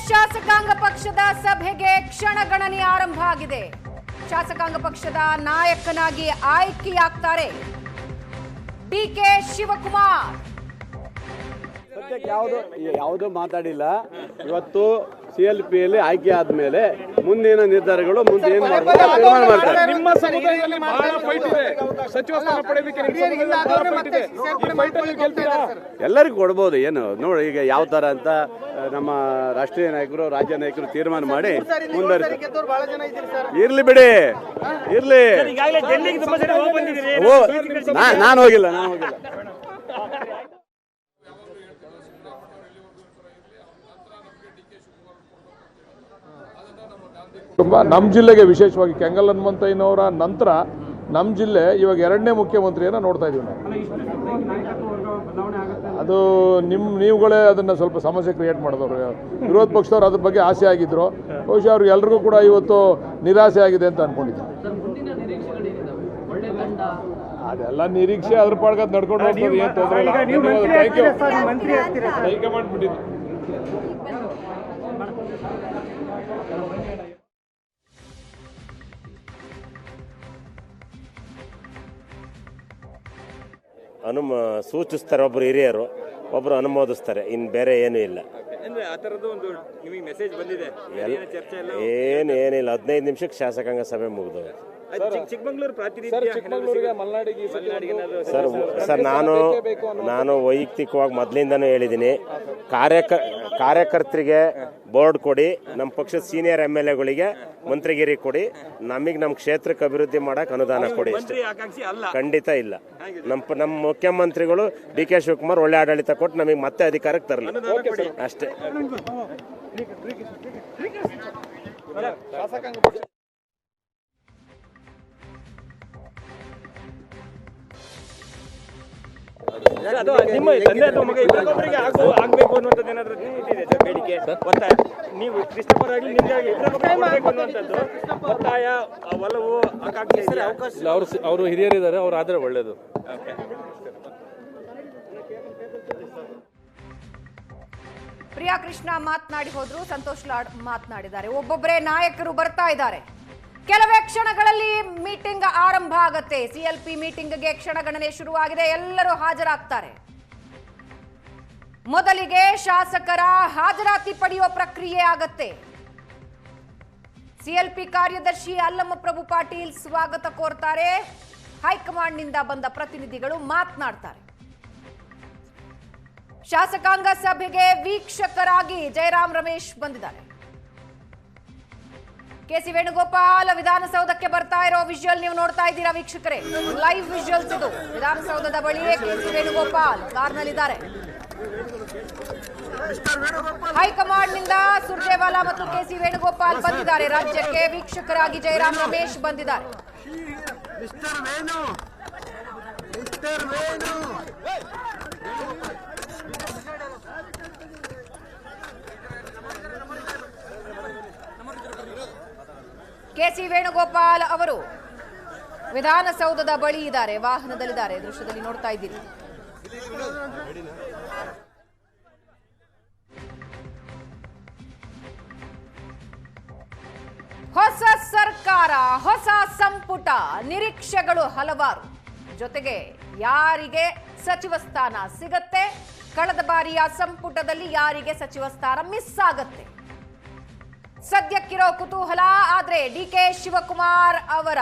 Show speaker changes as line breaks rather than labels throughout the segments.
ಶಾಸಕಾಂಗ ಪಕ್ಷದ ಸಭೆಗೆ ಕ್ಷಣಗಣನೆ ಆರಂಭ ಆಗಿದೆ. ಶಾಸಕಾಂಗ ಪಕ್ಷದ ನಾಯಕನಾಗಿ ಆಯ್ಕೆಯಾಗ್ತಾರೆ ಡಿಕೆ ಶಿವಕುಮಾರ್.
ಸದ್ಯಕ್ಕೆ ಯಾವುದು ಮಾತಾಡಿಲ್ಲ. ಇವತ್ತು CLPಯಲ್ಲಿ ಆಯ್ಕೆ ಆದ್ಮೇಲೆ ಮುಂದಿನ ನಿರ್ಧಾರಗಳು ಮುಂದೆ ಏನು ತೀರ್ಮಾನ ಮಾಡ್ತಾರೆ.
ನಿಮ್ಮ ಸಮುದಾಯದಲ್ಲಿ ಬಹಳ ಫೈಟ್ ಇದೆ. ಸಚಿವ ಸ್ಥಾನ ಪಡೆಯೋದಕ್ಕೆ ನಿಮ್ಮ ಸಮುದಾಯದಲ್ಲಿ ಬಹಳ ಫೈಟ್ ಇದೆ. ಈ ಫೈಟ್ ಅಲ್ಲಿ ಗೆಲ್ತೀರಾ?
ಎಲ್ಲರಿಗೂ ಕೊಡ್ಬೋದು. ಏನು ನೋಡಿ, ಈಗ ಯಾವ ತರ ಅಂತ ನಮ್ಮ ರಾಷ್ಟ್ರೀಯ ನಾಯಕರು, ರಾಜ್ಯ ನಾಯಕರು ತೀರ್ಮಾನ ಮಾಡಿ ಮುಂದುವರಿತಾರೆ. ಇರ್ಲಿ ಬಿಡಿ, ಇರ್ಲಿ. ನಾನು ಹೋಗಿಲ್ಲ.
ನಮ್ಮ ಜಿಲ್ಲೆಗೆ ವಿಶೇಷವಾಗಿ ಕೆಂಗಲ್ ಹನುಮಂತಯ್ಯನವರ ನಂತರ ನಮ್ಮ ಜಿಲ್ಲೆ ಇವಾಗ ಎರಡನೇ ಮುಖ್ಯಮಂತ್ರಿಯನ್ನು ನೋಡ್ತಾ ಇದೀವಿ ನಾವು. ಅದು ನೀವುಗಳೇ ಅದನ್ನು ಸ್ವಲ್ಪ ಸಮಸ್ಯೆ ಕ್ರಿಯೇಟ್ ಮಾಡಿದವರು. ವಿರೋಧ ಪಕ್ಷದವ್ರು ಅದ್ರ ಬಗ್ಗೆ ಆಸೆ ಆಗಿದ್ರು. ಬಹುಶಃ ಅವ್ರಿಗೆ ಎಲ್ರಿಗೂ ಕೂಡ ಇವತ್ತು ನಿರಾಸೆ ಆಗಿದೆ ಅಂತ ಅನ್ಕೊಂಡಿದ್ದೀನಿ. ಅದೆಲ್ಲ ನಿರೀಕ್ಷೆ ಅದ್ರ ಪಾಡ್ಗದ್ ನಡ್ಕೊಂಡು ಹೋಗ್ತದೆ, ಏನು ತೊಂದರೆ ಇಲ್ಲ. ಹೈಕಮಾಂಡ್ ಬಿಟ್ಟಿದ್ದು.
ಸೂಚಿಸ್ತಾರೆ ಒಬ್ರು ಹಿರಿಯರು, ಒಬ್ರು ಅನುಮೋದಿಸ್ತಾರೆ. ಇನ್ನು ಬೇರೆ ಏನೂ ಇಲ್ಲ. ಏನಿಲ್ಲ. 15 ನಿಮಿಷಕ್ಕೆ ಶಾಸಕಾಂಗ ಸಭೆ ಮುಗಿದವು. ಸರ್ ನಾನು ವೈಯಕ್ತಿಕವಾಗಿ ಮೊದಲಿಂದನೂ ಹೇಳಿದ್ದೀನಿ, ಕಾರ್ಯಕರ್ತರಿಗೆ ಬೋರ್ಡ್ ಕೊಡಿ, ನಮ್ಮ ಪಕ್ಷದ ಸೀನಿಯರ್ MLAಗಳಿಗೆ ಮಂತ್ರಿಗಿರಿ ಕೊಡಿ, ನಮ್ಮ ಕ್ಷೇತ್ರಕ್ಕೆ ಅಭಿವೃದ್ಧಿ ಮಾಡಕ್ಕೆ ಅನುದಾನ ಕೊಡಿ. ಖಂಡಿತ ಇಲ್ಲ. ನಮ್ಮ ಮುಖ್ಯಮಂತ್ರಿಗಳು DK ಶಿವಕುಮಾರ್ ಒಳ್ಳೆ ಆಡಳಿತ ಕೊಟ್ಟು ನಮಗೆ ಮತ್ತೆ ಅಧಿಕಾರಕ್ಕೆ ತರಲಿ ಅಷ್ಟೇ.
ನಿಮ್ಮ ತಂದೆ ಅಥವಾ ಮಗ ಇಬ್ಬರಿಗೊಬ್ಬರಿಗೆ ಆಗಬೇಕು ಅನ್ನುವಂಥದ್ದು ಏನಾದರೂ ಇದೆ ಸರ್ ಬೇಡಿಕೆ, ಒತ್ತಾಯ? ನೀವು ಕ್ರಿಸ್ತಪರಾಗಿ ನಿಮಗೆ ಇಬ್ಬರಿಗೊಬ್ಬರಿಗೆ ಅನ್ನುವಂಥದ್ದು ಒತ್ತಾಯ, ಒಲವು, ಆಕಾಂಕ್ಷೆ ಇದೆ? ಅವಕಾಶ ಇಲ್ಲ.
ಅವರು ಹಿರಿಯರಿದ್ದಾರೆ, ಅವ್ರು ಆದರೆ ಒಳ್ಳೇದು.
ಪ್ರಿಯಾ ಕೃಷ್ಣ ಮಾತನಾಡಿ ಹೋದ್ರು, ಸಂತೋಷ್ ಲಾಡ್ ಮಾತನಾಡಿದ್ದಾರೆ. ಒಬ್ಬೊಬ್ಬರೇ ನಾಯಕರು ಬರ್ತಾ ಇದ್ದಾರೆ. ಕೆಲವೇ ಕ್ಷಣಗಳಲ್ಲಿ ಮೀಟಿಂಗ್ ಆರಂಭ ಆಗತ್ತೆ. CLP ಮೀಟಿಂಗ್ಗೆ ಕ್ಷಣಗಣನೆ ಶುರುವಾಗಿದೆ. ಎಲ್ಲರೂ ಹಾಜರಾಗ್ತಾರೆ. ಮೊದಲಿಗೆ ಶಾಸಕರ ಹಾಜರಾತಿ ಪಡೆಯುವ ಪ್ರಕ್ರಿಯೆ ಆಗತ್ತೆ. CLP ಕಾರ್ಯದರ್ಶಿ ಅಲ್ಲಮ್ಮ ಪ್ರಭು ಪಾಟೀಲ್ ಸ್ವಾಗತ ಕೋರ್ತಾರೆ. ಹೈಕಮಾಂಡ್ ನಿಂದ ಬಂದ ಪ್ರತಿನಿಧಿಗಳು ಮಾತನಾಡ್ತಾರೆ. ಶಾಸಕಾಂಗ ಸಭೆಗೆ ವೀಕ್ಷಕರಾಗಿ ಜಯರಾಮ್ ರಮೇಶ್ ಬಂದಿದ್ದಾರೆ. KC ವೇಣುಗೋಪಾಲ್ ವಿಧಾನಸೌಧಕ್ಕೆ ಬರ್ತಾ ಇರೋ ವಿಜುವಲ್ ನೀವು ನೋಡ್ತಾ ಇದ್ದೀರಾ ವೀಕ್ಷಕರೇ. ಲೈವ್ ವಿಜುವಲ್ಸ್ ಇದು. ವಿಧಾನಸೌಧದ ಬಳಿಯೇ KC ವೇಣುಗೋಪಾಲ್ ಕಾರ್ನಲ್ಲಿದ್ದಾರೆ. ಹೈಕಮಾಂಡ್ ನಿಂದ ಸುರ್ಜೇವಾಲಾ ಮತ್ತು KC ವೇಣುಗೋಪಾಲ್ ಬಂದಿದ್ದಾರೆ. ರಾಜ್ಯಕ್ಕೆ ವೀಕ್ಷಕರಾಗಿ ಜಯರಾಮ್ ರಮೇಶ್ ಬಂದಿದ್ದಾರೆ. KC ವೇಣುಗೋಪಾಲ್ ಅವರು ವಿಧಾನಸೌಧದ ಬಳಿ ಇದ್ದಾರೆ, ವಾಹನದಲ್ಲಿದ್ದಾರೆ. ದೃಶ್ಯದಲ್ಲಿ ನೋಡ್ತಾ ಇದ್ದೀರಿ. ಹೊಸ ಸರ್ಕಾರ, ಹೊಸ ಸಂಪುಟ, ನಿರೀಕ್ಷೆಗಳು ಹಲವಾರು. ಜೊತೆಗೆ ಯಾರಿಗೆ ಸಚಿವ ಸ್ಥಾನ ಸಿಗತ್ತೆ, ಕಳೆದ ಬಾರಿಯ ಸಂಪುಟದಲ್ಲಿ ಯಾರಿಗೆ ಸಚಿವ ಸ್ಥಾನ ಮಿಸ್ ಆಗತ್ತೆ, ಸದ್ಯಕ್ಕಿರೋ ಕುತೂಹಲ. ಆದ್ರೆ DK ಶಿವಕುಮಾರ್ ಅವರ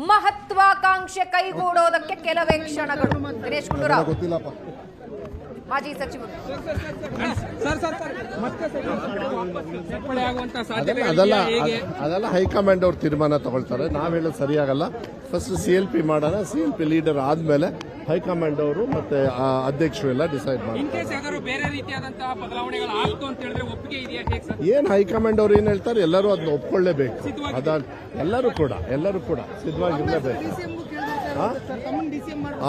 ಮಹತ್ವಾಕಾಂಕ್ಷೆ ಕೈಗೂಡೋದಕ್ಕೆ ಕೆಲವೇ ಕ್ಷಣಗಳು. ದಿನೇಶ್ ಗುಂಡೂರಾವ್ ಮಾಜಿ ಸಚಿವರು.
ಅದೆಲ್ಲ ಹೈಕಮಾಂಡ್ ಅವ್ರು ತೀರ್ಮಾನ ತಗೊಳ್ತಾರೆ. ನಾವ್ ಹೇಳೋದು ಸರಿಯಾಗಲ್ಲ. ಫಸ್ಟ್ CLP ಮಾಡೋಣ. CLP ಲೀಡರ್ ಆದ್ಮೇಲೆ ಹೈಕಮಾಂಡ್ ಅವರು ಮತ್ತೆ ಅಧ್ಯಕ್ಷರು ಎಲ್ಲ ಡಿಸೈಡ್ ಮಾಡ್ತಾರೆ. ಏನ್ ಹೈಕಮಾಂಡ್ ಅವ್ರು ಏನ್ ಹೇಳ್ತಾರೆ ಎಲ್ಲರೂ ಅದನ್ನ ಒಪ್ಕೊಳ್ಳೇಬೇಕು. ಎಲ್ಲರೂ ಕೂಡ ಸಿದ್ಧವಾಗಿರ್ಲೇಬೇಕು.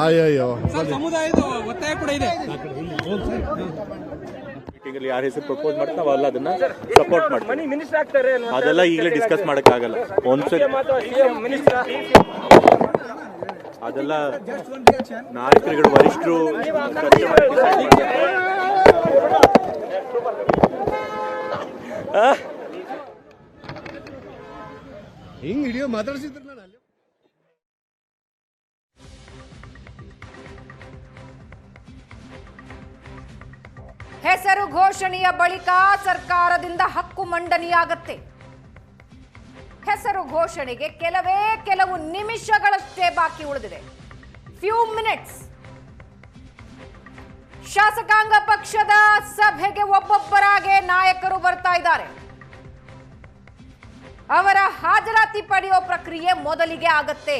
ಅಯ್ಯೋ
ಸಮುದಾಯದ ಒತ್ತಾಯ ಕೂಡ ಇದೆ.
ಯಾರ ಹೆಸರು ಪ್ರಪೋಸ್ ಮಾಡ್ತಾರೆ ನಾವೆಲ್ಲ ಅದನ್ನ ಸಪೋರ್ಟ್ ಮಾಡ್ತೀವಿ. ಅದೆಲ್ಲ ಈಗಲೇ ಡಿಸ್ಕಸ್ ಮಾಡಕ್ಕಾಗಲ್ಲ. ಒಂದ್ಸರಿ ಅದೆಲ್ಲ ನಾಯಕರುಗಳು, ವರಿಷ್ಠರು
ಹಿಂಗ್ ಹಿಡಿಯೋ ಮಾತಾಡ್ಸಿದ್ರು ನಾನು ಅಲ್ಲಿ.
ಹೆಸರು ಘೋಷಣೆಯ ಬಳಿಕ ಸರ್ಕಾರದಿಂದ ಹಕ್ಕು ಮಂಡನೆಯಾಗತ್ತೆ. ಹೆಸರು ಘೋಷಣೆಗೆ ಕೆಲವು ನಿಮಿಷಗಳಷ್ಟೇ ಬಾಕಿ ಉಳಿದಿದೆ. Few minutes. ಶಾಸಕಾಂಗ ಪಕ್ಷದ ಸಭೆಗೆ ಒಬ್ಬೊಬ್ಬರಾಗೆ ನಾಯಕರು ಬರ್ತಾ ಇದ್ದಾರೆ. ಅವರ ಹಾಜರಾತಿ ಪಡೆಯೋ ಪ್ರಕ್ರಿಯೆ ಮೊದಲಿಗೆ ಆಗತ್ತೆ.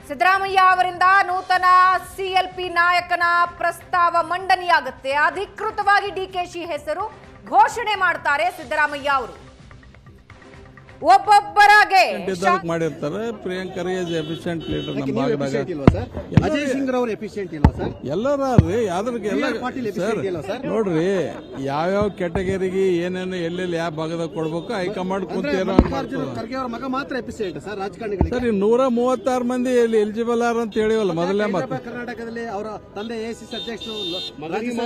ಸಿದ್ದರಾಮಯ್ಯ ಅವರಿಂದ ನೂತನ ಸಿಎಲ್ಪಿ ನಾಯಕನ ಪ್ರಸ್ತಾವ ಮಂಡನೆಯಾಗುತ್ತೆ. ಅಧಿಕೃತವಾಗಿ ಡಿಕೆಶಿ ಹೆಸರು ಘೋಷಣೆ ಮಾಡ್ತಾರೆ ಸಿದ್ದರಾಮಯ್ಯ ಅವರು. ಒಬ್ಬೊಬ್ಬರಾಗೆ
ಮಾಡಿರ್ತಾರೆ. ಪ್ರಿಯಾಂಕ್ ಖರ್ಗೆ ಎಫಿಷಿಯಂಟ್ ಲೀಡರ್ ನಮ್ಮ ಭಾಗದಾಗ.
ಅಜಯ್ ಸಿಂಗ್ ಅವರು ಎಫಿಷಿಯಂಟ್ ಇಲ್ಲ ಸರ್.
ಎಲ್ಲರೀ ಸರ್ ನೋಡ್ರಿ, ಯಾವ್ಯಾವ ಕ್ಯಾಟಗರಿಗೆ ಏನೇನು ಎಲ್ಲೆಲ್ಲಿ ಯಾವ ಭಾಗದಾಗ ಕೊಡ್ಬೇಕು ಹೈಕಮಾಂಡ್ ಕುಂತೇನೋ
ಖರ್ಗೆ ಅವರ ಮಗ ಮಾತ್ರ ಎಫಿಷಿಯಂಟ್ ಸರ್ ರಾಜಕಾರಣಿಗಳಿಗೆ.
ಸರ್ 136 ಮಂದಿ ಇಲ್ಲಿ ಎಲಿಜಿಬಲ್ ಆರ್ ಅಂತ ಹೇಳಿವಲ್ಲ ಮೊದಲೇ ಮಾತು.
ಕರ್ನಾಟಕದಲ್ಲಿ ಅವರ ತಂದೆ ಎಸಿಸಿ ಅಧ್ಯಕ್ಷರು, ಮಗನಿಗೆ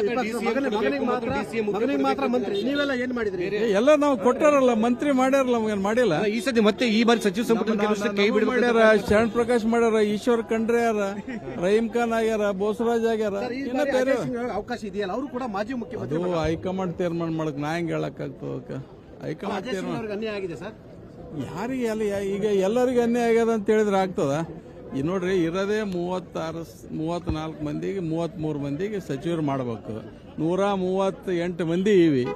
ಮಾತ್ರ ಮಂತ್ರಿ. ನೀವೆಲ್ಲ ಏನ್ ಮಾಡಿದ್ರಿ?
ಎಲ್ಲ ನಾವು ಕೊಟ್ಟಾರಲ್ಲ, ಮಂತ್ರಿ ಮಾಡ್ಯಾರಲ್ಲ, ನಮ್ಗೇನ್ ಮಾಡಿಲ್ಲ.
ಈ ಸತಿ ಮತ್ತೆ ಈ ಬಾರಿ ಸಚಿವ ಸಂಪುಟ ಕೈ ಬಿಡ
ಮಾಡ್ಯಾರ, ಶರಣ್ ಪ್ರಕಾಶ್ ಮಾಡ್ಯಾರ, ಈಶ್ವರ್ ಖಂಡ್ರೆ ಯಾರ, ರಹೀಂ ಖಾನ್ ಆಗ್ಯಾರ, ಬೋಸರಾಜ್ ಆಗ್ಯಾರ. ಇನ್ನ ಬೇರೆ
ಅವಕಾಶ ಇದೆಯಲ್ಲ, ಅವರು ಕೂಡ ಮಾಜಿ ಮುಖ್ಯಮಂತ್ರಿ.
ಅದು ಹೈಕಮಾಂಡ್ ತೀರ್ಮಾನ ಮಾಡಕ್ ನಾ ಹೆಂಗ್ ಹೇಳಕ್ ಆಗ್ತದ? ಹೈಕಮಾಂಡ್ ತೀರ್ಮಾನ
ಅನ್ಯಾಯ ಆಗಿದೆ ಸರ್.
ಯಾರಿಗೆ ಅಲ್ಲ, ಈಗ ಎಲ್ಲರಿಗೂ ಅನ್ಯಾಯ ಆಗ್ಯದ ಅಂತ ಹೇಳಿದ್ರೆ ಆಗ್ತದ? ಈ ನೋಡ್ರಿ, ಇರೋದೇ 34 ಮಂದಿಗೆ 33 ಮಂದಿಗೆ ಸಚಿವರು ಮಾಡಬೇಕು. 138 ಮಂದಿ ಇವಿ.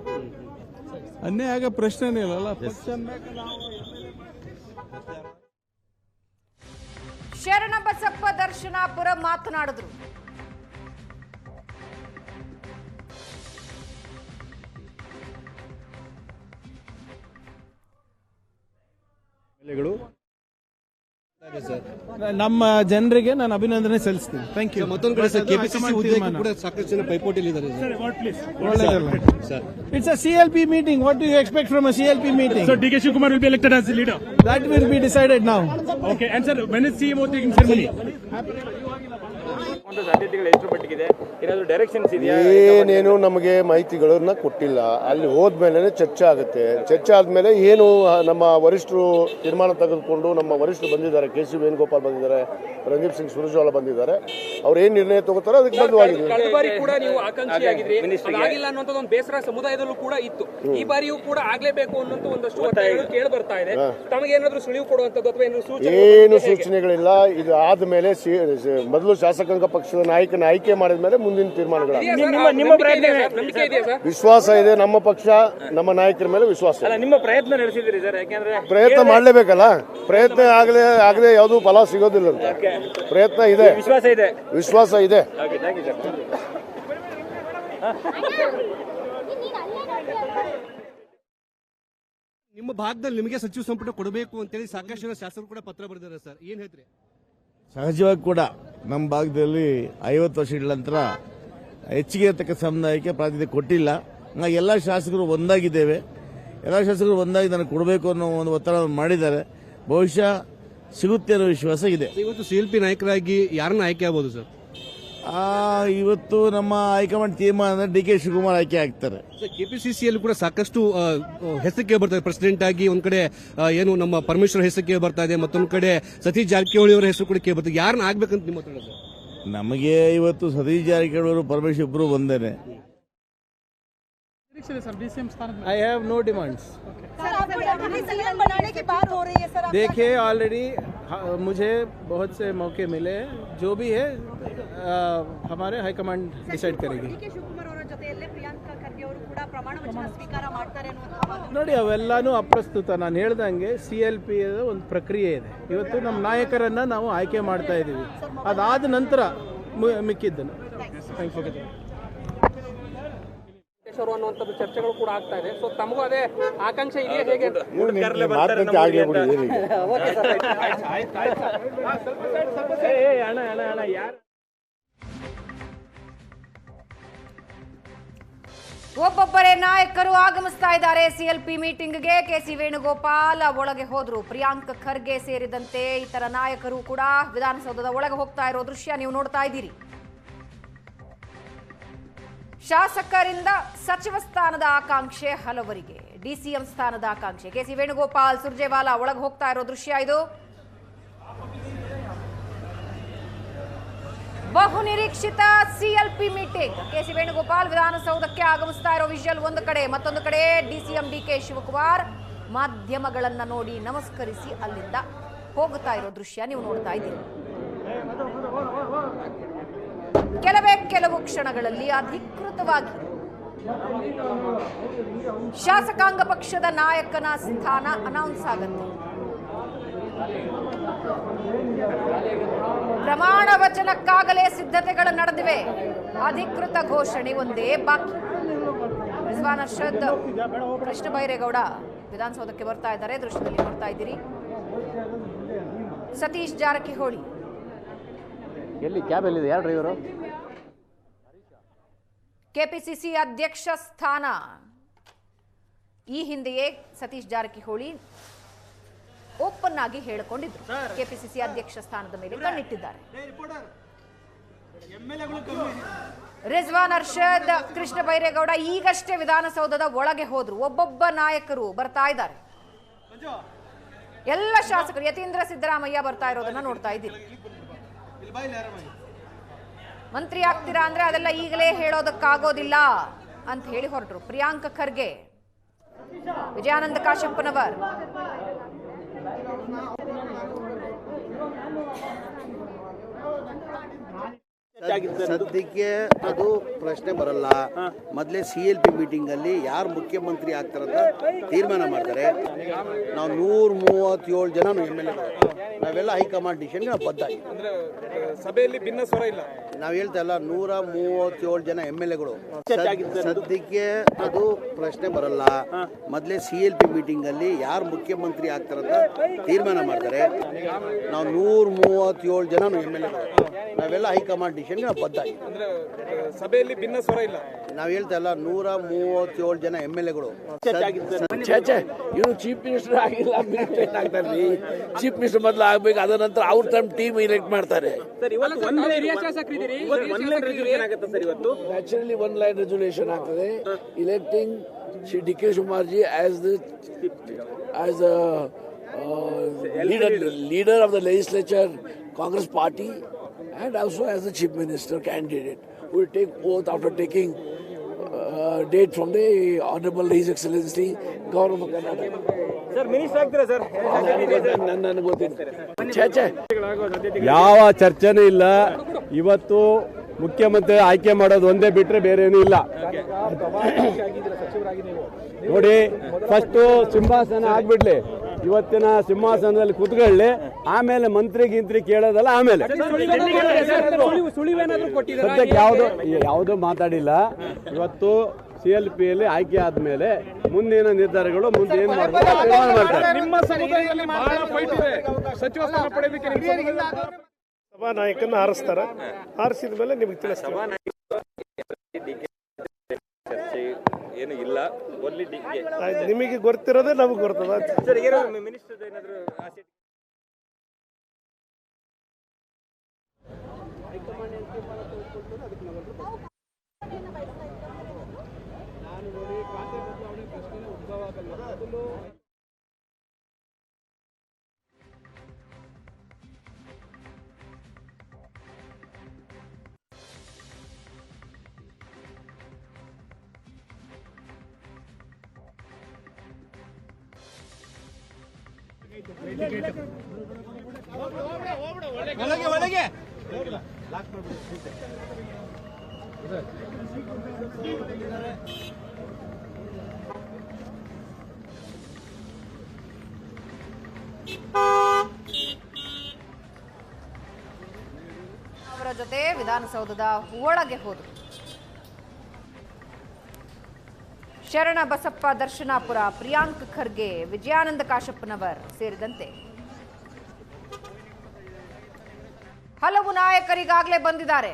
ಅನ್ಯಾಯ ಆಗ ಪ್ರಶ್ನೆನೇ ಇಲ್ಲಲ್ಲ.
ಶರಣಬಸಪ್ಪ ದರ್ಶನಾಪುರ ಮಾತನಾಡಿದ್ರು.
ನಮ್ಮ ಜನರಿಗೆ ನಾನು ಅಭಿನಂದನೆ ಸಲ್ಲಿಸ್ತೀನಿ. Thank you.
ಮತ್ತೊಂದು ಕಡೆ ಕೆಪಿಸಿಸಿ ಹುದ್ದೆಗೆ ಕೂಡ ಸಾಕಷ್ಟು ಜನ ಪೈಪೋಟಿಯಲ್ಲಿದ್ದಾರೆ.
It's a CLP meeting. What do you expect from a CLP meeting?
So DK Shivakumar will be elected as the leader.
That will be decided now.
Okay, and sir, when is CM taking ceremony? ಸಾಧ್ಯತೆಗಳು ಎಷ್ಟು ಮಟ್ಟಿಗಿದೆ? ಏನಾದರೂ directions ಇದೆಯಾ?
ಏನೇನು ನಮಗೆ ಮಾಹಿತಿಗಳನ್ನ ಕೊಟ್ಟಿಲ್ಲ. ಅಲ್ಲಿ ಹೋದ್ಮೇಲೆ ಚರ್ಚೆ ಆಗುತ್ತೆ. ಚರ್ಚೆ ಆದ್ಮೇಲೆ ಏನು ನಮ್ಮ ವರಿಷ್ಠರು ತೀರ್ಮಾನ ತೆಗೆದುಕೊಂಡು, ನಮ್ಮ ವರಿಷ್ಠರು ಬಂದಿದ್ದಾರೆ, KC ವೇಣುಗೋಪಾಲ್ ಬಂದಿದ್ದಾರೆ, ರಣದೀಪ್ ಸಿಂಗ್ ಸುರ್ಜೇವಾಲಾ ಬಂದಿದ್ದಾರೆ. ಅವ್ರು ಏನ್ ನಿರ್ಣಯ ತಗೋತಾರೋ ಅದಕ್ಕೆ ಬದ್ಧವಾಗಿದ್ದೀವಿ.
ಕಳೆದ ಬಾರಿ ಕೂಡ ನೀವು ಆಕಾಂಕ್ಷಿಯಾಗಿದ್ರಿ, ಆಗಿಲ್ಲ ಅನ್ನುವಂತ ಒಂದು ಬೇಸರ ಸಮುದಾಯದಲ್ಲೂ ಕೂಡ ಇತ್ತು. ಈ ಬಾರಿಯೂ ಕೂಡ ಆಗ್ಲೇಬೇಕು ಅನ್ನುವಂತ ಒಂದಷ್ಟು ಒತ್ತಾಯಗಳು ಕೇಳಿ ಬರ್ತಾ ಇದೆ. ತಮಗೆ ಏನಾದ್ರು ಸುಳಿವು ಕೊಡುವಂತದ್ದು ಅಥವಾ
ಏನು ಸೂಚನೆಗಳಿಲ್ಲ. ಇದು ಆದ್ಮೇಲೆ ಮೊದಲು ಶಾಸಕಾಂಗ ಪಕ್ಷದ ನಾಯಕನ ಆಯ್ಕೆ ಮಾಡಿದ ಮೇಲೆ ಮುಂದಿನ ತೀರ್ಮಾನಗಳು. ವಿಶ್ವಾಸ ಇದೆ ನಮ್ಮ ಪಕ್ಷ, ನಮ್ಮ ನಾಯಕರ ಮೇಲೆ ವಿಶ್ವಾಸ.
ನಿಮ್ಮ ಪ್ರಯತ್ನ ನಡೆಸಿದ್ರಿ ಸರ್? ಯಾಕೆಂದ್ರೆ
ಪ್ರಯತ್ನ ಮಾಡ್ಲೇಬೇಕಲ್ಲ. ಪ್ರಯತ್ನ ಆಗದೆ ಯಾವುದು ಫಲ ಸಿಗೋದಿಲ್ಲ ಅಂತ ಪ್ರಯತ್ನ ಇದೆ, ವಿಶ್ವಾಸ ಇದೆ. ನಿಮ್ಮ ಭಾಗದಲ್ಲಿ ನಿಮಗೆ ಸಚಿವ ಸಂಪುಟ ಕೊಡಬೇಕು ಅಂತೇಳಿ ಸಾಕಷ್ಟು ಜನ ಶಾಸಕರು ಕೂಡ ಪತ್ರ ಬರೆದಿದ್ದಾರೆ ಸರ್, ಏನ್ ಹೇಳ್ತೀರಿ?
ಸಹಜವಾಗಿ ಕೂಡ ನಮ್ಮ ಭಾಗದಲ್ಲಿ 50 ವರ್ಷಗಳ ನಂತರ ಹೆಚ್ಚಿಗೆ ಇರತಕ್ಕ ಸಮುದಾಯಕ್ಕೆ ಪ್ರಾತಿನಿಧ್ಯ ಕೊಟ್ಟಿಲ್ಲ. ಹಾಗಾಗಿ ಎಲ್ಲ ಶಾಸಕರು ಒಂದಾಗಿದ್ದೇವೆ. ಎಲ್ಲ ಶಾಸಕರು ಒಂದಾಗಿ ನನಗೆ ಕೊಡಬೇಕು ಅನ್ನೋ ಒಂದು ಒತ್ತಡ ಮಾಡಿದ್ದಾರೆ. ಬಹುಶಃ ಸಿಗುತ್ತೆ ಅನ್ನೋ ವಿಶ್ವಾಸ ಇದೆ.
ಇವತ್ತು CLP ನಾಯಕರಾಗಿ ಯಾರನ್ನ ಆಯ್ಕೆ ಆಗಬಹುದು ಸರ್?
ಇವತ್ತು ನಮ್ಮ ಹೈಕಮಾಂಡ್ ತೀರ್ಮಾನ DK ಶಿವಕುಮಾರ್ ಆಯ್ಕೆ ಆಗ್ತಾರೆ.
ಕೆಪಿಸಿಸಿಯಲ್ಲಿ ಕೂಡ ಸಾಕಷ್ಟು ಹೆಸರಿಗೆ ಬರ್ತಾರೆ. ಪ್ರೆಸಿಡೆಂಟ್ ಆಗಿ ಒಂದ್ ಕಡೆ ಏನು ನಮ್ಮ ಪರಮೇಶ್ವರ್ ಹೆಸರಿಗೆ ಬರ್ತಾ ಇದೆ, ಮತ್ತೊಂದ್ ಕಡೆ ಸತೀಶ್ ಜಾರಕಿಹೊಳಿ ಅವರ ಹೆಸರು ಕೂಡ ಕೇಳ್ಬರ್ತದೆ. ಯಾರನ್ನ ಆಗ್ಬೇಕಂತ ನಿಮ್ಮ ಹತ್ರ ಸರ್?
ನಮಗೆ ಇವತ್ತು ಸತೀಶ್ ಜಾರಕಿಹೊಳಿ ಅವರು ಪರಮೇಶ್ವರ್ ಇಬ್ಬರು ಒಂದೇನೆ.
I have no demands. देखिए ऑलरेडी मुझे बहुत से मौके मिले, जो भी है हमारे हाईकमांड डिसाइड करेगी. ನೋಡಿ, ಅವೆಲ್ಲಾನು ಅಪ್ರಸ್ತುತ. ನಾನು ಹೇಳ್ದಂಗೆ CLP ಒಂದು ಪ್ರಕ್ರಿಯೆ ಇದೆ. ಇವತ್ತು ನಮ್ಮ ನಾಯಕರನ್ನ ನಾವು ಆಯ್ಕೆ ಮಾಡ್ತಾ ಇದ್ದೀವಿ. ಅದಾದ ನಂತರ ಮಿಕ್ಕಿದ್ದನ್ನು. Thank you.
ಅನ್ನುವಂಥದ್ದು ಚರ್ಚೆಗಳು ಕೂಡ ಆಗ್ತಾ ಇದೆ. ಸೊ ತಮಗೂ ಅದೇ ಆಕಾಂಕ್ಷೆ ಇದೆಯಾ ಹೇಗೆ?
ಒಬ್ಬೊಬ್ಬರೇ ನಾಯಕರು ಆಗಮಿಸ್ತಾ ಇದ್ದಾರೆ CLP ಮೀಟಿಂಗ್ಗೆ. KC ವೇಣುಗೋಪಾಲ್ ಒಳಗೆ ಹೋದ್ರು. ಪ್ರಿಯಾಂಕ್ ಖರ್ಗೆ ಸೇರಿದಂತೆ ಇತರ ನಾಯಕರು ಕೂಡ ವಿಧಾನಸೌಧದ ಒಳಗೆ ಹೋಗ್ತಾ ಇರೋ ದೃಶ್ಯ ನೀವು ನೋಡ್ತಾ ಇದ್ದೀರಿ. ಶಾಸಕರಿಂದ ಸಚಿವ ಸ್ಥಾನದ ಆಕಾಂಕ್ಷೆ ಹಲವರಿಗೆ. ಡಿಸಿಎಂ ಸ್ಥಾನದ ಆಕಾಂಕ್ಷೆ. ಕೆಸಿ ವೇಣುಗೋಪಾಲ್, ಸುರ್ಜೇವಾಲಾ ಒಳಗೆ ಹೋಗ್ತಾ ಇರೋ ದೃಶ್ಯ ಇದು. ಬಹುನಿರೀಕ್ಷಿತ ಸಿಎಲ್ಪಿ ಮೀಟಿಂಗ್. ಕೆಸಿ ವೇಣುಗೋಪಾಲ್ ವಿಧಾನಸೌಧಕ್ಕೆ ಆಗಮಿಸ್ತಾ ಇರೋ ವಿಜುವಲ್ ಒಂದು ಕಡೆ, ಮತ್ತೊಂದು ಕಡೆ ಡಿಸಿಎಂ ಡಿಕೆ ಶಿವಕುಮಾರ್ ಮಾಧ್ಯಮಗಳನ್ನ ನೋಡಿ ನಮಸ್ಕರಿಸಿ ಅಲ್ಲಿಂದ ಹೋಗುತ್ತಾ ಇರೋ ದೃಶ್ಯ ನೀವು ನೋಡ್ತಾ ಇದ್ದೀರಿ. ಕೆಲವು ಕ್ಷಣಗಳಲ್ಲಿ ಅಧಿಕೃತವಾಗಿ ಶಾಸಕಾಂಗ ಪಕ್ಷದ ನಾಯಕನ ಸ್ಥಾನ ಅನೌನ್ಸ್ ಆಗುತ್ತೆ. ಪ್ರಮಾಣ ವಚನಕ್ಕಾಗಲೇ ಸಿದ್ಧತೆಗಳು ನಡೆದಿವೆ. ಅಧಿಕೃತ ಘೋಷಣೆ ಒಂದೇ ಬಾಕಿ. ರಿಜ್ವಾನ್ ಅರ್ಷದ್, ಕೃಷ್ಣ ಬೈರೇಗೌಡ ವಿಧಾನಸೌಧಕ್ಕೆ ಬರ್ತಾ ಇದ್ದಾರೆ. ದೃಶ್ಯದಲ್ಲಿ ನೋಡ್ತಾ ಇದ್ದೀರಿ. ಸತೀಶ್ ಜಾರಕಿಹೊಳಿ,
ಎಲ್ಲಿ ಕ್ಯಾಬ್ ಎಲ್ಲಿದೆ, ಯಾರು ಡ್ರೈವರು?
ಕೆಪಿಸಿಸಿ ಅಧ್ಯಕ್ಷ ಸ್ಥಾನ. ಈ ಹಿಂದೆಯೇ ಸತೀಶ್ ಜಾರಕಿಹೊಳಿ ಓಪನ್ ಆಗಿ ಹೇಳಿಕೊಂಡಿದ್ರು ಕೆಪಿಸಿಸಿ ಅಧ್ಯಕ್ಷ ಸ್ಥಾನದ ಮೇಲೆ ಕಣ್ಣಿಟ್ಟಿದ್ದಾರೆ. ರಿಜ್ವಾನ್ ಅರ್ಷದ್, ಕೃಷ್ಣ ಬೈರೇಗೌಡ ಈಗಷ್ಟೇ ವಿಧಾನಸೌಧದ ಒಳಗೆ ಹೋದ್ರು. ಒಬ್ಬೊಬ್ಬ ನಾಯಕರು ಬರ್ತಾ ಇದ್ದಾರೆ. ಎಲ್ಲ ಶಾಸಕರು, ಯತೀಂದ್ರ ಸಿದ್ದರಾಮಯ್ಯ ಬರ್ತಾ ಇರೋದನ್ನ ನೋಡ್ತಾ ಇದ್ದೀರಿ. ಮಂತ್ರಿ ಆಗ್ತೀರಾ ಅಂದ್ರೆ ಅದೆಲ್ಲ ಈಗಲೇ ಹೇಳೋದಕ್ಕಾಗೋದಿಲ್ಲ ಅಂತ ಹೇಳಿ ಹೊರಟರು. ಪ್ರಿಯಾಂಕ್ ಖರ್ಗೆ, ವಿಜಯಾನಂದ ಕಾಶಪ್ಪನವರ್,
ಸದ್ಯಕ್ಕೆ ಅದು ಪ್ರಶ್ನೆ ಬರಲ್ಲ. ಮೊದಲೇ CLP ಮೀಟಿಂಗ್ ಅಲ್ಲಿ ಯಾರು ಮುಖ್ಯಮಂತ್ರಿ ಆಗ್ತಾರಂತ ತೀರ್ಮಾನ ಮಾಡ್ತಾರೆ. ನಾವು 137 ಜನ MLA, ನಾವೆಲ್ಲ ಹೈಕಮಾಂಡ್ ಡಿಸಿಷನ್ಗೆ ನಾವು ಬದ್ಧ.
ಸಭೆಯಲ್ಲಿ ಭಿನ್ನ ಸ್ವರ ಇಲ್ಲ.
ನಾವು ಹೇಳ್ತಾ ಇಲ್ಲ, 137 ಜನ MLAಗಳು. ಸದ್ಯಕ್ಕೆ ಅದು ಪ್ರಶ್ನೆ ಬರಲ್ಲ. ಮೊದಲೇ CLP ಮೀಟಿಂಗ್ ಅಲ್ಲಿ ಯಾರು ಮುಖ್ಯಮಂತ್ರಿ ಆಗ್ತಾರಂತ ತೀರ್ಮಾನ ಮಾಡ್ತಾರೆ. ನಾವು 137 ಜನ MLAಗಳು, ನಾವೆಲ್ಲ ಹೈಕಮಾಂಡ್ ಡಿಸಿಷನ್ಗೆ ನಾವು ಬದ್ಧ.
ಸಭೆಯಲ್ಲಿ ಭಿನ್ನ ಸ್ವರ ಇಲ್ಲ.
ನಾವು ಹೇಳ್ತಾ ಇಲ್ಲ, 137 ಜನ MLAಗಳು.
ಇವರು ಚೀಫ್ ಮಿನಿಸ್ಟರ್ ಆಗಿಲ್ಲ, ಮಿನಿಸ್ಟರ್ ಆಗ್ತಾರೆ. ಚೀಫ್ ಮಿನಿಸ್ಟರ್ ಮೊದಲು ಆಗ್ಬೇಕು, ಅದ ನಂತರ ಅವ್ರ ತಮ್ಮ ಟೀಮ್ ಇಲೆಕ್ಟ್ ಮಾಡ್ತಾರೆ. ನ್ಯಾಚುರಲಿ ಒನ್ ಲೈನ್ ರೆಸಲ್ಯೂಷನ್ ಆಗ್ತದೆ. Electing Shri D K Shivakumar ji as leader of the legislature, Congress party, and also as the chief minister candidate. We will take oath after taking date from the Honorable His Excellency Governor of Karnataka.
Sir, minister ಆಗ್ತೀರಾ sir?
ನನಗೆ ಗೊತ್ತಿಲ್ಲ.
ಯಾವ ಚರ್ಚೆನೂ ಇಲ್ಲ. ಇವತ್ತು ಮುಖ್ಯಮಂತ್ರಿ ಆಯ್ಕೆ ಮಾಡೋದು ಒಂದೇ ಬಿಟ್ರೆ ಬೇರೆ ಏನೂ ಇಲ್ಲ. ನೋಡಿ, ಫಸ್ಟ್ ಸಿಂಹಾಸನ ಆಗ್ಬಿಡ್ಲಿ, ಇವತ್ತಿನ ಸಿಂಹಾಸನದಲ್ಲಿ ಕುತ್ಕೊಳ್ಳಿ, ಆಮೇಲೆ ಮಂತ್ರಿ ಗಿಂತ್ರಿ ಕೇಳೋದಲ್ಲ. ಆಮೇಲೆ ಸದ್ಯಕ್ಕೆ ಯಾವುದು ಮಾತಾಡಿಲ್ಲ. ಇವತ್ತು CLPಯಲ್ಲಿ ಆಯ್ಕೆ ಆದ್ಮೇಲೆ ಮುಂದಿನ ನಿರ್ಧಾರಗಳು ಮುಂದೆ ಏನ್ ಮಾಡ್ತಾರೆ.
ನಿಮ್ಮ ಸಮುದಾಯದಲ್ಲಿ ಬಹಳ ಫೈಟ್ ಇದೆ. ಸಚಿವ ಸ್ಥಾನ ಪಡೆಯಲಿಕ್ಕೆ
ಸಭಾನಾಯಕನ ಆರಿಸ್ತಾರೆ. ಆರಿಸಿದ ಮೇಲೆ ನಿಮಗೆ ತಿಳಿಸ್ತಾರೆ.
ಏನು ಇಲ್ಲ,
ನಿಮಗೆ ಗೊತ್ತಿರೋದೇ ನಮಗೆ ಗೊತ್ತದ.
ಮಿನಿಸ್ಟರ್ ಏನಾದ್ರು ಆಸೆ?
ಒಳಗೆ
ಅವರ ಜೊತೆ ವಿಧಾನಸೌಧದ ಒಳಗೆ ಹೋದರು. ಶರಣ ಬಸಪ್ಪ ದರ್ಶನಾಪುರ, ಪ್ರಿಯಾಂಕ್ ಖರ್ಗೆ, ವಿಜಯಾನಂದ ಕಾಶಪ್ಪನವರ್ ಸೇರಿದಂತೆ ಹಲವು ನಾಯಕರಿಗಾಗಲೇ ಬಂದಿದ್ದಾರೆ.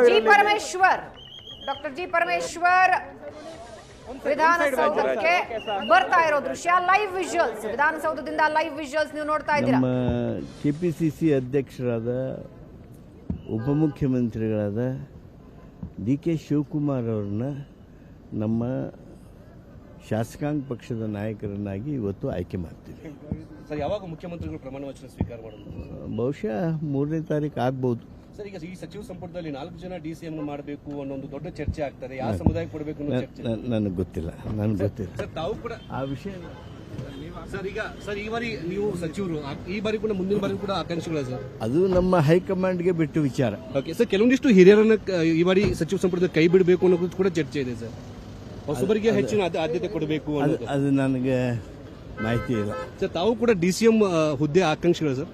G Parameshwar, doctor G Parameshwar ವಿಧಾನಸೌಧಕ್ಕೆ ಬರ್ತಾ ಇರೋ ದೃಶ್ಯ, ಲೈವ್ ವಿಜುವಲ್ಸ್, ವಿಧಾನಸೌಧದಿಂದ ಲೈವ್ ವಿಜುವಲ್ಸ್ ನೀವು ನೋಡ್ತಾ ಇದ್ದೀರಾ.
KPCC ಅಧ್ಯಕ್ಷರಾದ ಉಪಮುಖ್ಯಮಂತ್ರಿಗಳಾದ ಡಿ.ಕೆ. ಶಿವಕುಮಾರ್ ಅವ್ರನ್ನ ನಮ್ಮ ಶಾಸಕಾಂಗ ಪಕ್ಷದ ನಾಯಕರನ್ನಾಗಿ ಇವತ್ತು ಆಯ್ಕೆ ಮಾಡ್ತೀವಿ.
ಸರ್, ಯಾವಾಗ ಮುಖ್ಯಮಂತ್ರಿಗಳು ಪ್ರಮಾಣ ವಚನ ಸ್ವೀಕಾರ ಮಾಡೋದು?
ಬಹುಶಃ 3ನೇ ತಾರೀಕು ಆಗ್ಬೋದು.
ಸರ್, ಈಗ ಈ ಸಚಿವ ಸಂಪುಟದಲ್ಲಿ 4 ಜನ DCM ಮಾಡಬೇಕು ಅನ್ನೋ ಒಂದು ದೊಡ್ಡ ಚರ್ಚೆ ಆಗ್ತದೆ. ಯಾವ ಸಮುದಾಯ ಕೊಡಬೇಕು ಅನ್ನೋ ಚರ್ಚೆ
ನನಗೆ ಗೊತ್ತಿಲ್ಲ.
ಸರ್, ತಾವು ಕೂಡ
ಆ ವಿಷಯ
ಸರ್ ಈ ಬಾರಿ ನೀವು ಸಚಿವರು, ಈ ಬಾರಿ ಕೂಡ ಮುಂದಿನ ಬಾರಿ ಕೂಡ ಆಕಾಂಕ್ಷಿಗಳ ಸರ್?
ಅದು ನಮ್ಮ ಹೈಕಮಾಂಡ್ಗೆ ಬಿಟ್ಟು ವಿಚಾರ.
ಓಕೆ ಸರ್, ಕೆಲವೊಂದಿಷ್ಟು ಹಿರಿಯರನ್ನ ಈ ಬಾರಿ ಸಚಿವ ಸಂಪುಟದ ಕೈ ಬಿಡಬೇಕು ಅನ್ನೋದು ಕೂಡ ಚರ್ಚೆ ಇದೆ ಸರ್. ಹೊಸಬರಿಗೆ ಹೆಚ್ಚಿನ ಆದ್ಯತೆ ಕೊಡಬೇಕು ಅನ್ನೋದು.
ಅದು ನನಗೆ ಮಾಹಿತಿ ಇಲ್ಲ
ಸರ್. ತಾವು ಕೂಡ DCM ಹುದ್ದೆ ಆಕಾಂಕ್ಷಿಗಳು ಸರ್?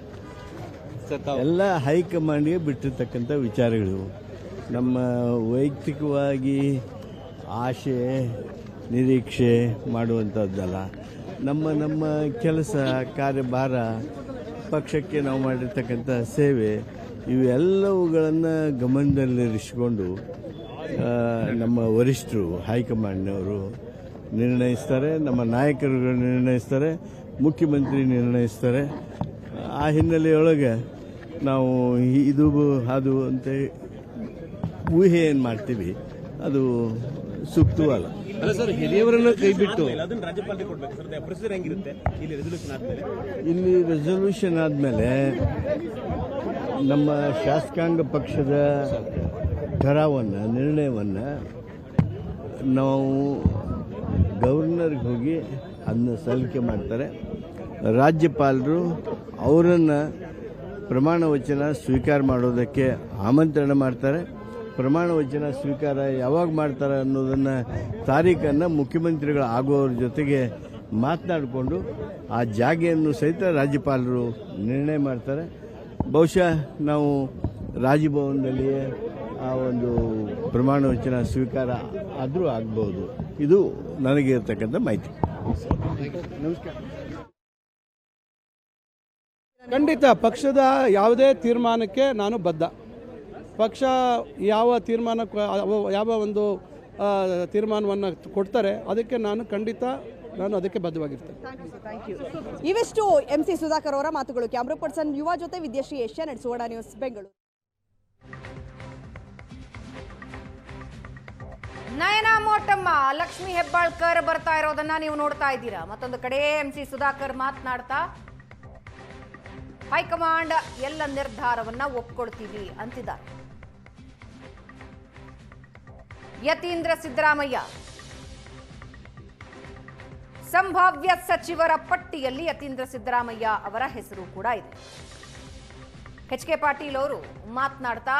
ಸರ್, ತಾವು
ಎಲ್ಲ ಹೈಕಮಾಂಡ್ಗೆ ಬಿಟ್ಟಿರ್ತಕ್ಕಂಥ ವಿಚಾರಗಳು. ನಮ್ಮ ವೈಯಕ್ತಿಕವಾಗಿ ಆಶೆ ನಿರೀಕ್ಷೆ ಮಾಡುವಂಥದ್ದಲ್ಲ. ನಮ್ಮ ಕೆಲಸ ಕಾರ್ಯಭಾರ, ಪಕ್ಷಕ್ಕೆ ನಾವು ಮಾಡಿರ್ತಕ್ಕಂಥ ಸೇವೆ, ಇವೆಲ್ಲವುಗಳನ್ನು ಗಮನದಲ್ಲಿರಿಸಿಕೊಂಡು ನಮ್ಮ ವರಿಷ್ಠರು ಹೈಕಮಾಂಡ್ನವರು ನಿರ್ಣಯಿಸ್ತಾರೆ, ನಮ್ಮ ನಾಯಕರುಗಳು ನಿರ್ಣಯಿಸ್ತಾರೆ, ಮುಖ್ಯಮಂತ್ರಿ ನಿರ್ಣಯಿಸ್ತಾರೆ. ಆ ಹಿನ್ನೆಲೆಯೊಳಗೆ ನಾವು ಇದು ಅದು ಅಂತ ಊಹೆ ಏನು ಮಾಡ್ತೀವಿ ಅದು ಸೂಕ್ತವಲ್ಲ.
ಅಲ್ಲ ಸರ್, ಹಿರಿಯವರನ್ನ ಕೈ ಬಿಟ್ಟು
ಇಲ್ಲಿ ರೆಸಲ್ಯೂಷನ್ ಆದಮೇಲೆ ನಮ್ಮ ಶಾಸಕಾಂಗ ಪಕ್ಷದ ನಿರ್ಣಯವನ್ನು ನಾವು ಗವರ್ನರ್ಗೆ ಹೋಗಿ ಅದನ್ನ ಸಲ್ಲಿಕೆ ಮಾಡ್ತಾರೆ. ರಾಜ್ಯಪಾಲರು ಅವರನ್ನು ಪ್ರಮಾಣ ವಚನ ಸ್ವೀಕಾರ ಮಾಡೋದಕ್ಕೆ ಆಮಂತ್ರಣ ಮಾಡ್ತಾರೆ. ಪ್ರಮಾಣ ವಚನ ಸ್ವೀಕಾರ ಯಾವಾಗ ಮಾಡ್ತಾರೆ ಅನ್ನೋದನ್ನು ತಾರೀಖನ್ನು ಮುಖ್ಯಮಂತ್ರಿಗಳು ಆಗುವವ್ರ ಜೊತೆಗೆ ಮಾತನಾಡಿಕೊಂಡು ಆ ಜಾಗೆಯನ್ನು ಸಹಿತ ರಾಜ್ಯಪಾಲರು ನಿರ್ಣಯ ಮಾಡ್ತಾರೆ. ಬಹುಶಃ ನಾವು ರಾಜಭವನದಲ್ಲಿಯೇ ಆ ಒಂದು ಪ್ರಮಾಣ ವಚನ ಸ್ವೀಕಾರ ಆದರೂ ಆಗ್ಬೋದು. ಇದು ನನಗೆ ಇರತಕ್ಕಂಥ ಮಾಹಿತಿ.
ನಮಸ್ಕಾರ. ಖಂಡಿತ ಪಕ್ಷದ ಯಾವುದೇ ತೀರ್ಮಾನಕ್ಕೆ ನಾನು ಬದ್ಧ. ಪಕ್ಷ ಯಾವ ಒಂದು ತೀರ್ಮಾನವನ್ನು ಕೊಡ್ತಾರೆ ಅದಕ್ಕೆ ನಾನು ಅದಕ್ಕೆ ಬದ್ಧವಾಗಿರ್ತೇನೆ.
ಇವಿಷ್ಟು MC ಸುಧಾಕರ್ ಅವರ ಮಾತುಗಳು. ಕ್ಯಾಮ್ರಾ ಪರ್ಸನ್ ಯುವ ಜೊತೆ ವಿದ್ಯಾಶ್ರೀ, ಏಷ್ಯಾನೆಟ್ ಸುವರ್ಣ ನ್ಯೂಸ್, ಬೆಂಗಳೂರು.
ನಯನಾ ಮೋಟಮ್ಮ, ಲಕ್ಷ್ಮಿ ಹೆಬ್ಬಾಳ್ಕರ್ ಬರ್ತಾ ಇರೋದನ್ನ ನೀವು ನೋಡ್ತಾ ಇದ್ದೀರಾ. ಮತ್ತೊಂದು ಕಡೆ MC ಸುಧಾಕರ್ ಮಾತನಾಡ್ತಾ ಹೈಕಮಾಂಡ್ ಎಲ್ಲ ನಿರ್ಧಾರವನ್ನ ಒಪ್ಕೊಳ್ತೀವಿ ಅಂತಿದ್ದಾರೆ. ಯತೀಂದ್ರ ಸಿದ್ದರಾಮಯ್ಯ ಸಂಭಾವ್ಯ ಸಚಿವರ ಪಟ್ಟಿಯಲ್ಲಿ ಯತೀಂದ್ರ ಸಿದ್ದರಾಮಯ್ಯ ಅವರ ಹೆಸರು ಕೂಡ ಇದೆ. HK ಪಾಟೀಲ್ ಅವರು ಮಾತನಾಡ್ತಾ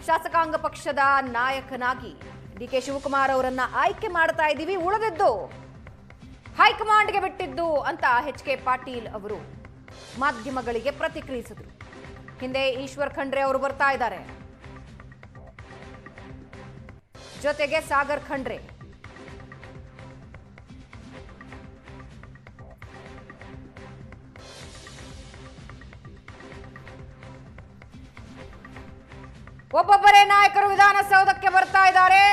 ಶಾಸಕಾಂಗ ಪಕ್ಷದ ನಾಯಕನಾಗಿ DK ಶಿವಕುಮಾರ್ ಅವರನ್ನ ಆಯ್ಕೆ ಮಾಡ್ತಾ ಇದ್ದೀವಿ, ಉಳಿದಿದ್ದು ಹೈಕಮಾಂಡ್ಗೆ ಬಿಟ್ಟಿದ್ದು ಅಂತ HK ಪಾಟೀಲ್ ಅವರು ಮಾಧ್ಯಮಗಳಿಗೆ ಪ್ರತಿಕ್ರಿಯಿಸಿದರು. ಹಿಂದೆ ಈಶ್ವರ್ ಖಂಡ್ರೆ ಅವರು ಬರ್ತಾ ಇದ್ದಾರೆ, ಜೊತೆಗೆ ಸಾಗರ್ ಖಂಡ್ರೆ. ಒಬ್ಬೊಬ್ಬರೇ ನಾಯಕರು ವಿಧಾನಸೌಧಕ್ಕೆ ಬರ್ತಾ ಇದ್ದಾರೆ.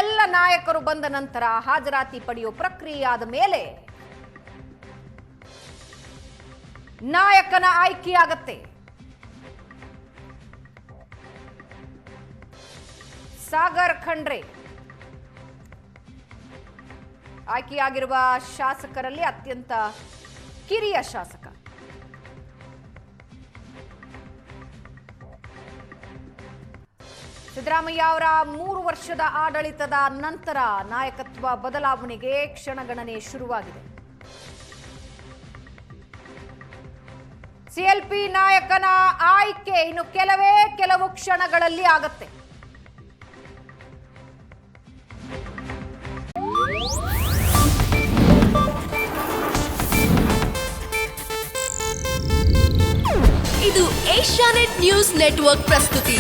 ಎಲ್ಲ ನಾಯಕರು ಬಂದ ನಂತರ ಹಾಜರಾತಿ ಪಡೆಯುವ ಪ್ರಕ್ರಿಯೆ ಆದ ಮೇಲೆ ನಾಯಕನ ಆಯ್ಕೆಯಾಗತ್ತೆ. ಸಾಗರ್ ಖಂಡ್ರೆ ಆಯ್ಕೆಯಾಗಿರುವ ಶಾಸಕರಲ್ಲಿ ಅತ್ಯಂತ ಕಿರಿಯ ಶಾಸಕ. ಸಿದ್ದರಾಮಯ್ಯ ಅವರ 3 ವರ್ಷದ ಆಡಳಿತದ ನಂತರ ನಾಯಕತ್ವ ಬದಲಾವಣೆಗೆ ಕ್ಷಣಗಣನೆ ಶುರುವಾಗಿದೆ. CLP ನಾಯಕನ ಆಯ್ಕೆ ಇನ್ನು ಕೆಲವು ಕ್ಷಣಗಳಲ್ಲಿ ಆಗತ್ತೆ.
ಇದು ಏಷ್ಯಾನೆಟ್ ನ್ಯೂಸ್ ನೆಟ್ವರ್ಕ್ ಪ್ರಸ್ತುತಿ.